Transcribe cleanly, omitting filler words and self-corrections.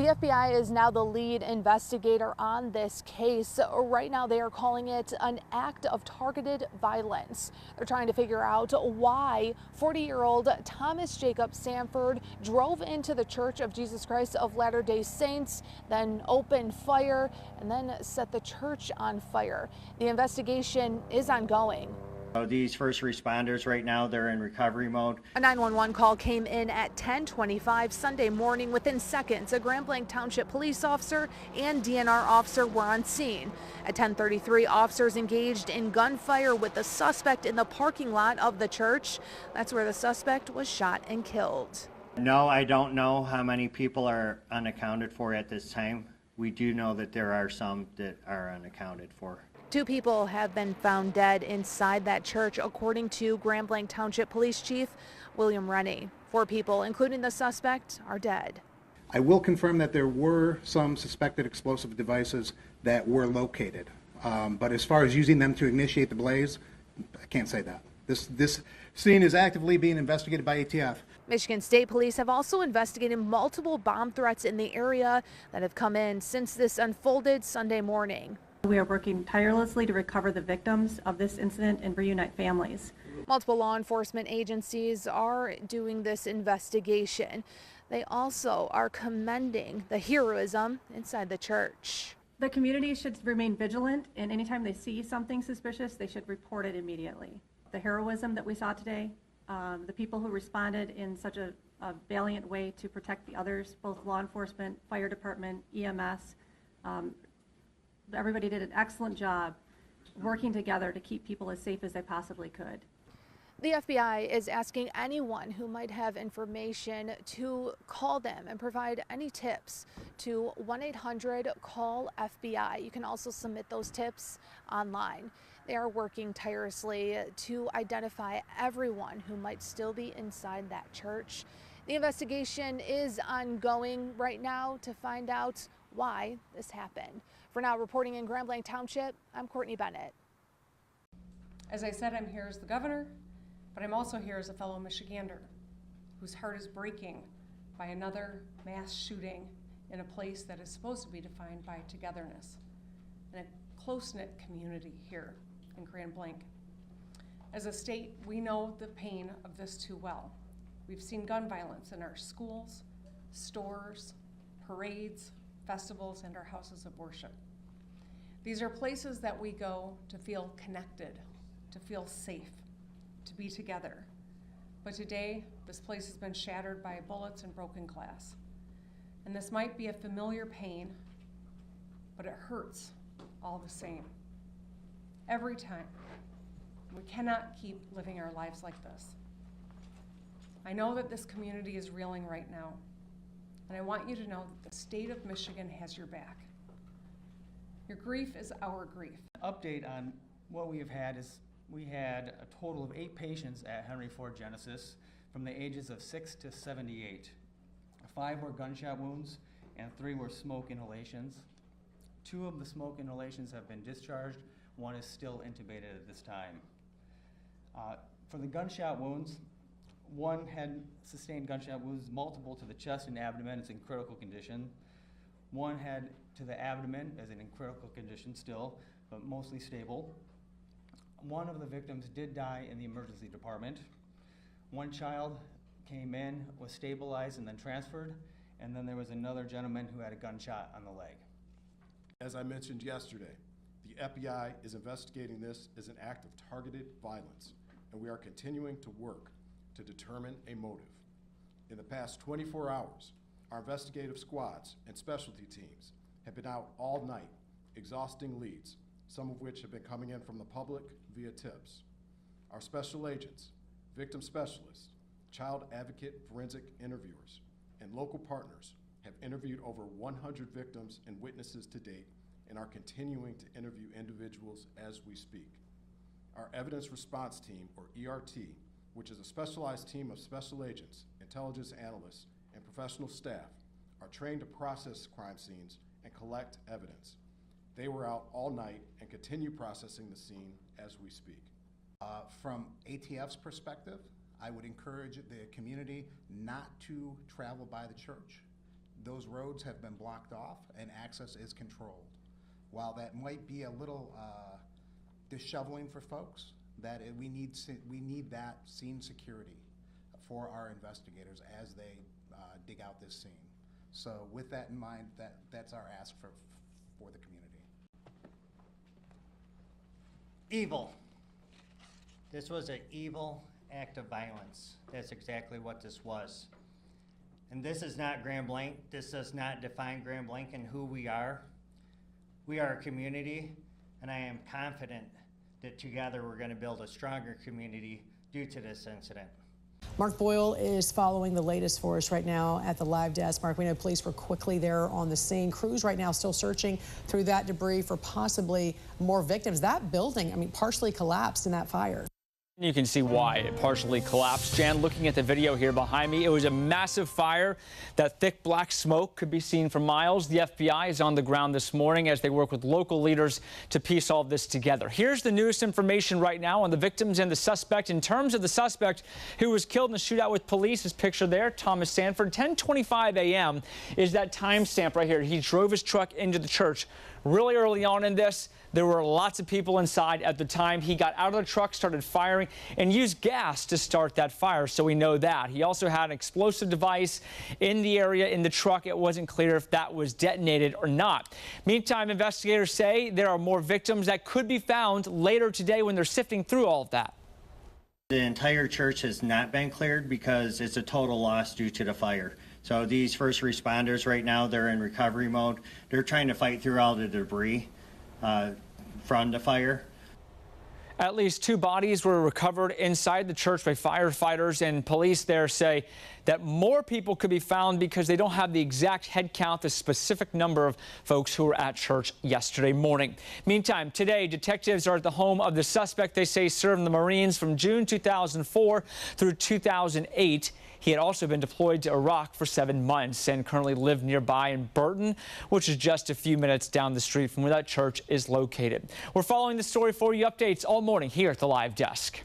The FBI is now the lead investigator on this case. Right now, they are calling it an act of targeted violence. They're trying to figure out why 40-year-old Thomas Jacob Sanford drove into the Church of Jesus Christ of Latter-day Saints, then opened fire, and then set the church on fire. The investigation is ongoing. These first responders right now, they're in recovery mode. A 911 call came in at 10:25 Sunday morning. Within seconds, a Grand Blanc Township police officer and DNR officer were on scene. At 10:33, officers engaged in gunfire with the suspect in the parking lot of the church. That's where the suspect was shot and killed. No, I don't know how many people are unaccounted for at this time. We do know that there are some that are unaccounted for. 2 people have been found dead inside that church, according to Grand Blanc Township Police Chief William Rennie. 4 people, including the suspect, are dead. I will confirm that there were some suspected explosive devices that were located. But as far as using them to initiate the blaze, I can't say that. This scene is actively being investigated by ATF. Michigan State Police have also investigated multiple bomb threats in the area that have come in since this unfolded Sunday morning. We are working tirelessly to recover the victims of this incident and reunite families. Multiple law enforcement agencies are doing this investigation. They also are commending the heroism inside the church. The community should remain vigilant, and anytime they see something suspicious, they should report it immediately. The heroism that we saw today, the people who responded in such a valiant way to protect the others, both law enforcement, fire department, EMS, everybody did an excellent job working together to keep people as safe as they possibly could. The FBI is asking anyone who might have information to call them and provide any tips to 1-800-CALL-FBI. You can also submit those tips online. They are working tirelessly to identify everyone who might still be inside that church. The investigation is ongoing right now to find out why this happened. For now, reporting in Grand Blanc Township, I'm Courtney Bennett. As I said, I'm here as the governor, but I'm also here as a fellow Michigander whose heart is breaking by another mass shooting in a place that is supposed to be defined by togetherness and a close-knit community here in Grand Blanc. As a state, we know the pain of this too well. We've seen gun violence in our schools, stores, parades, festivals, and our houses of worship. These are places that we go to feel connected, to feel safe, to be together. But today, this place has been shattered by bullets and broken glass. And this might be a familiar pain, but it hurts all the same. Every time. We cannot keep living our lives like this. I know that this community is reeling right now, and I want you to know that the state of Michigan has your back. Your grief is our grief. Update on what we have had is we had a total of 8 patients at Henry Ford Genesis from the ages of 6 to 78. 5 were gunshot wounds and 3 were smoke inhalations. 2 of the smoke inhalations have been discharged. 1 is still intubated at this time. For the gunshot wounds, 1 had sustained gunshot wounds, multiple to the chest and abdomen. It's in critical condition. 1 had to the abdomen, as in critical condition still, but mostly stable. 1 of the victims did die in the emergency department. 1 child came in, was stabilized, and then transferred. And then there was another gentleman who had a gunshot on the leg. As I mentioned yesterday, the FBI is investigating this as an act of targeted violence, and we are continuing to work to determine a motive. In the past 24 hours, our investigative squads and specialty teams have been out all night, exhausting leads, some of which have been coming in from the public via tips. Our special agents, victim specialists, child advocate forensic interviewers, and local partners have interviewed over 100 victims and witnesses to date and are continuing to interview individuals as we speak. Our Evidence Response Team, or ERT, which is a specialized team of special agents, intelligence analysts, and professional staff, are trained to process crime scenes and collect evidence. They were out all night and continue processing the scene as we speak. From ATF's perspective, I would encourage the community not to travel by the church. those roads have been blocked off and access is controlled. While that might be a little disheveling for folks, we need that scene security for our investigators as they dig out this scene. So with that in mind, that's our ask for the community. Evil. This was an evil act of violence. That's exactly what this was. And this is not Grand Blanc. This does not define Grand Blanc and who we are. We are a community, and I am confident that together we're going to build a stronger community due to this incident. Mark Boyle is following the latest for us right now at the live desk. Mark, we know police were quickly there on the scene. Crews right now still searching through that debris for possibly more victims. That building, I mean, partially collapsed in that fire. You can see why it partially collapsed. Jan, looking at the video here behind me, it was a massive fire. That thick black smoke could be seen for miles. The FBI is on the ground this morning as they work with local leaders to piece all this together. Here's the newest information right now on the victims and the suspect. In terms of the suspect who was killed in the shootout with police, is pictured there, Thomas Sanford. 10:25 a.m. is that timestamp right here. He drove his truck into the church really early on in this. There were lots of people inside at the time. He got out of the truck, started firing, and used gas to start that fire, so we know that. He also had an explosive device in the area in the truck. It wasn't clear if that was detonated or not. Meantime, investigators say there are more victims that could be found later today when they're sifting through all of that. The entire church has not been cleared because it's a total loss due to the fire. So these first responders right now, they're in recovery mode. They're trying to fight through all the debris from the fire. At least 2 bodies were recovered inside the church by firefighters, and police there say that more people could be found because they don't have the exact head count, the specific number of folks who were at church yesterday morning. Meantime, today, detectives are at the home of the suspect they say served in the Marines from June 2004 through 2008. He had also been deployed to Iraq for 7 months and currently lived nearby in Burton, which is just a few minutes down the street from where that church is located. We're following the story for you. Updates all morning here at the live desk.